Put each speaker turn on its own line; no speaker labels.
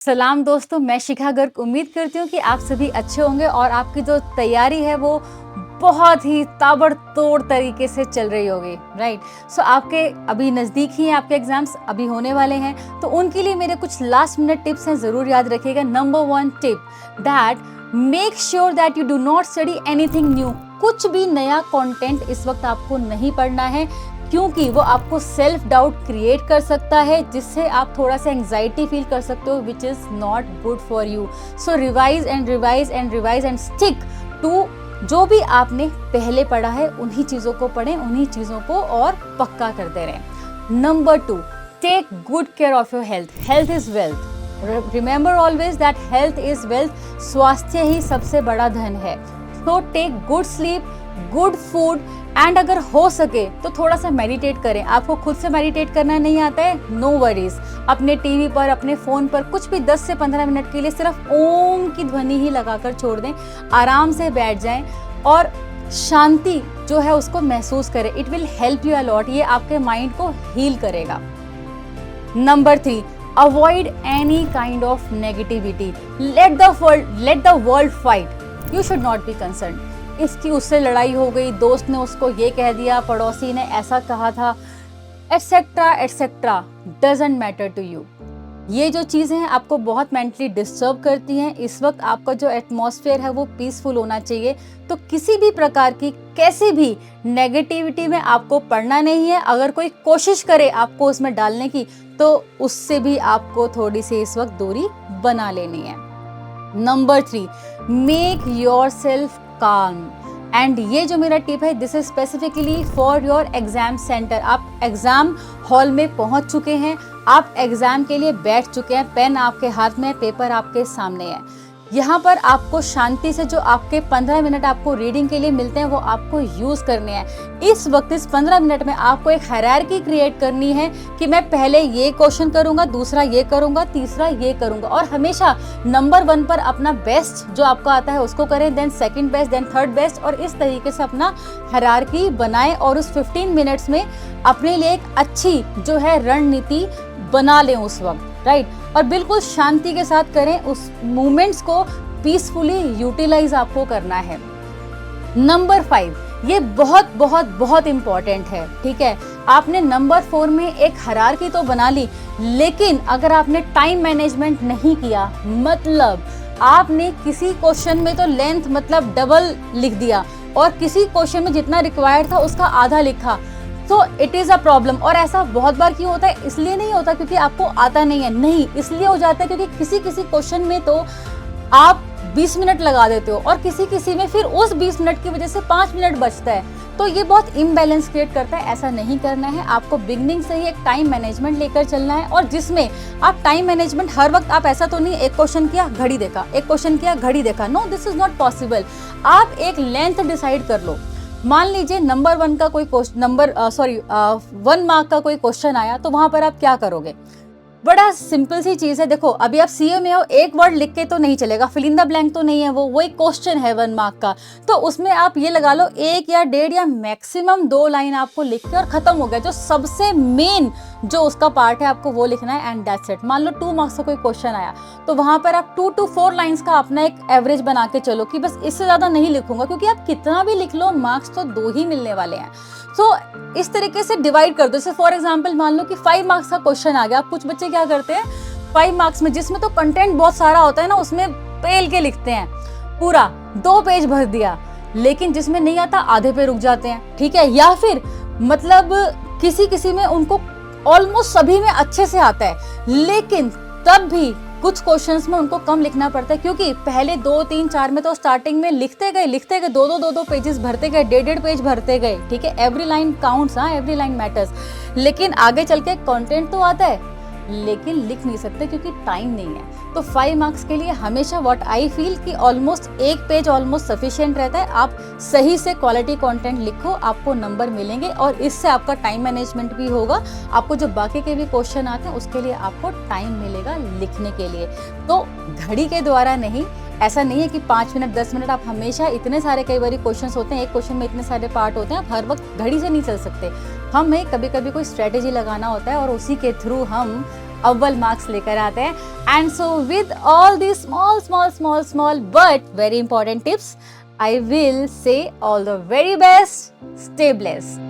सलाम दोस्तों, मैं शिखा गर्ग उम्मीद करती हूँ कि आप सभी अच्छे होंगे और आपकी जो तैयारी है वो बहुत ही ताबड़तोड़ तरीके से चल रही होगी, राइट। सो आपके अभी नज़दीक ही हैं, आपके एग्जाम्स अभी होने वाले हैं, तो उनके लिए मेरे कुछ लास्ट मिनट टिप्स हैं, ज़रूर याद रखिएगा। Number 1 tip that make sure that you do not study anything new. कुछ भी नया कंटेंट इस वक्त आपको नहीं पढ़ना है, क्योंकि वो आपको सेल्फ डाउट क्रिएट कर सकता है, जिससे आप थोड़ा सा एंग्जाइटी फील कर सकते हो, which is not good for you. So revise and revise and revise and stick to जो भी आपने पहले पढ़ा है, उन्हीं चीज़ों को पढ़ें, उन्हीं चीज़ों को और पक्का करते रहें। Number 2, take good care of your health. Health is wealth. Remember always that health is wealth. स्वास्थ्य ही सबसे बड़ा धन है। So take good sleep, good food and अगर हो सके तो थोड़ा सा मेडिटेट करें। आपको खुद से मेडिटेट करना नहीं आता है, नो वरीज। अपने टीवी पर, अपने फ़ोन पर कुछ भी 10 से 15 मिनट के लिए सिर्फ ओम की ध्वनि ही लगाकर छोड़ दें। आराम से बैठ जाएं और शांति जो है उसको महसूस करें। It will help you a lot. ये आपके माइंड को हील करेगा। Number 3, avoid any kind of negativity. Let the world fight, you should not be concern. इसकी उससे लड़ाई हो गई, दोस्त ने उसको ये कह दिया, पड़ोसी ने ऐसा कहा था, etcetera etcetera, doesn't matter to you. ये जो चीज़ें हैं आपको बहुत मेंटली डिस्टर्ब करती हैं। इस वक्त आपका जो एटमॉस्फेयर है वो पीसफुल होना चाहिए। तो किसी भी प्रकार की कैसी भी नेगेटिविटी में आपको पड़ना नहीं है। अगर कोई कोशिश करे आपको उसमें डालने की, तो उससे भी आपको थोड़ी सी इस वक्त दूरी बना लेनी है। नंबर 3, मेक योर सेल्फ काम। एंड ये जो मेरा टिप है, this is specifically for your exam centre. आप एग्जाम हॉल में पहुंच चुके हैं, आप एग्जाम के लिए बैठ चुके हैं, पेन आपके हाथ में, पेपर आपके सामने है। यहाँ पर आपको शांति से जो आपके 15 मिनट आपको रीडिंग के लिए मिलते हैं वो आपको यूज़ करने हैं। इस वक्त इस 15 मिनट में आपको एक हायरार्की क्रिएट करनी है कि मैं पहले ये क्वेश्चन करूँगा, दूसरा ये करूँगा, तीसरा ये करूँगा, और हमेशा नंबर 1 पर अपना बेस्ट जो आपको आता है उसको करें, then second best, then third best, और इस तरीके से अपना हायरार्की बनाएं और उस 15 मिनट्स में अपने लिए एक अच्छी जो है रणनीति बना लें उस वक्त, राइट। और बिल्कुल शांति के साथ करें, उस मोमेंट्स को पीसफुली यूटिलाइज आपको करना है। नंबर 5, ये बहुत बहुत बहुत इंपॉर्टेंट है, ठीक है। आपने नंबर 4 में एक हायरार्की तो बना ली, लेकिन अगर आपने टाइम मैनेजमेंट नहीं किया, मतलब आपने किसी क्वेश्चन में तो लेंथ मतलब डबल लिख दिया और किसी क्वेश्चन में जितना रिक्वायर्ड था उसका आधा लिखा, तो इट इज़ अ प्रॉब्लम। और ऐसा बहुत बार क्यों होता है? इसलिए नहीं होता क्योंकि आपको आता नहीं है, नहीं, इसलिए हो जाता है क्योंकि किसी किसी क्वेश्चन में तो आप 20 मिनट लगा देते हो और किसी किसी में फिर उस 20 मिनट की वजह से 5 मिनट बचता है, तो ये बहुत इम्बैलेंस क्रिएट करता है। ऐसा नहीं करना है। आपको बिगनिंग से ही एक टाइम मैनेजमेंट लेकर चलना है, और जिसमें आप टाइम मैनेजमेंट हर वक्त, आप ऐसा तो नहीं एक क्वेश्चन किया घड़ी देखा, एक क्वेश्चन किया घड़ी देखा, no, this is not possible. आप एक लेंथ डिसाइड कर लो। मान लीजिए नंबर 1 का कोई क्वेश्चन, 1 मार्क का कोई क्वेश्चन आया, तो वहां पर आप क्या करोगे? बड़ा सिंपल सी चीज़ है। देखो, अभी आप सीए में हो, एक वर्ड लिख के तो नहीं चलेगा, फिल इन द ब्लैंक तो नहीं है, वो एक क्वेश्चन है 1 मार्क का, तो उसमें आप ये लगा लो 1 या 1.5 या मैक्सिमम 2 लाइन आपको लिख के और खत्म हो गया। जो सबसे मेन जो उसका पार्ट है आपको वो लिखना है, एंड दैट्स इट। मान लो 2 मार्क्स का कोई क्वेश्चन आया, तो वहां पर आप 2 to 4 लाइन्स का अपना एक एवरेज बना के चलो कि बस इससे ज्यादा नहीं लिखूंगा, क्योंकि आप कितना भी लिख लो मार्क्स तो 2 ही मिलने वाले हैं। तो इस तरीके से डिवाइड कर दो। जैसे फॉर एग्जांपल मान लो कि 5 मार्क्स का क्वेश्चन आ गया। कुछ बच्चे क्या करते हैं, 5 मार्क्स में जिसमें तो कंटेंट बहुत सारा होता है ना, उसमें पेल के लिखते हैं, पूरा 2 पेज भर दिया, लेकिन जिसमें नहीं आता आधे पे रुक जाते हैं, ठीक है। या फिर मतलब किसी किसी में उनको ऑलमोस्ट सभी में अच्छे से आता है, लेकिन तब भी कुछ क्वेश्चंस में उनको कम लिखना पड़ता है, क्योंकि पहले 2, 3, 4 में तो स्टार्टिंग में लिखते गए 2 पेजेस भरते गए, 1.5 पेज भरते गए, ठीक है। एवरी लाइन काउंट्स, हाँ, एवरी लाइन मैटर्स। लेकिन आगे चल के कंटेंट तो आता है, लेकिन लिख नहीं सकते क्योंकि टाइम नहीं है। तो 5 मार्क्स के लिए हमेशा व्हाट आई फील कि ऑलमोस्ट 1 पेज ऑलमोस्ट सफिशिएंट रहता है। आप सही से क्वालिटी कंटेंट लिखो, आपको नंबर मिलेंगे, और इससे आपका टाइम मैनेजमेंट भी होगा। आपको जो बाकी के भी क्वेश्चन आते हैं उसके लिए आपको टाइम मिलेगा लिखने के लिए। तो घड़ी के द्वारा नहीं, ऐसा नहीं है कि 5 मिनट 10 मिनट आप हमेशा, इतने सारे कई बार क्वेश्चंस होते हैं, एक क्वेश्चन में इतने सारे पार्ट होते हैं, आप हर वक्त घड़ी से नहीं चल सकते। हमें कभी कभी कोई स्ट्रेटेजी लगाना होता है और उसी के थ्रू हम अव्वल मार्क्स लेकर आते हैं। And so with all the small small small small but very important tips, I will say all the very best. Stay blessed.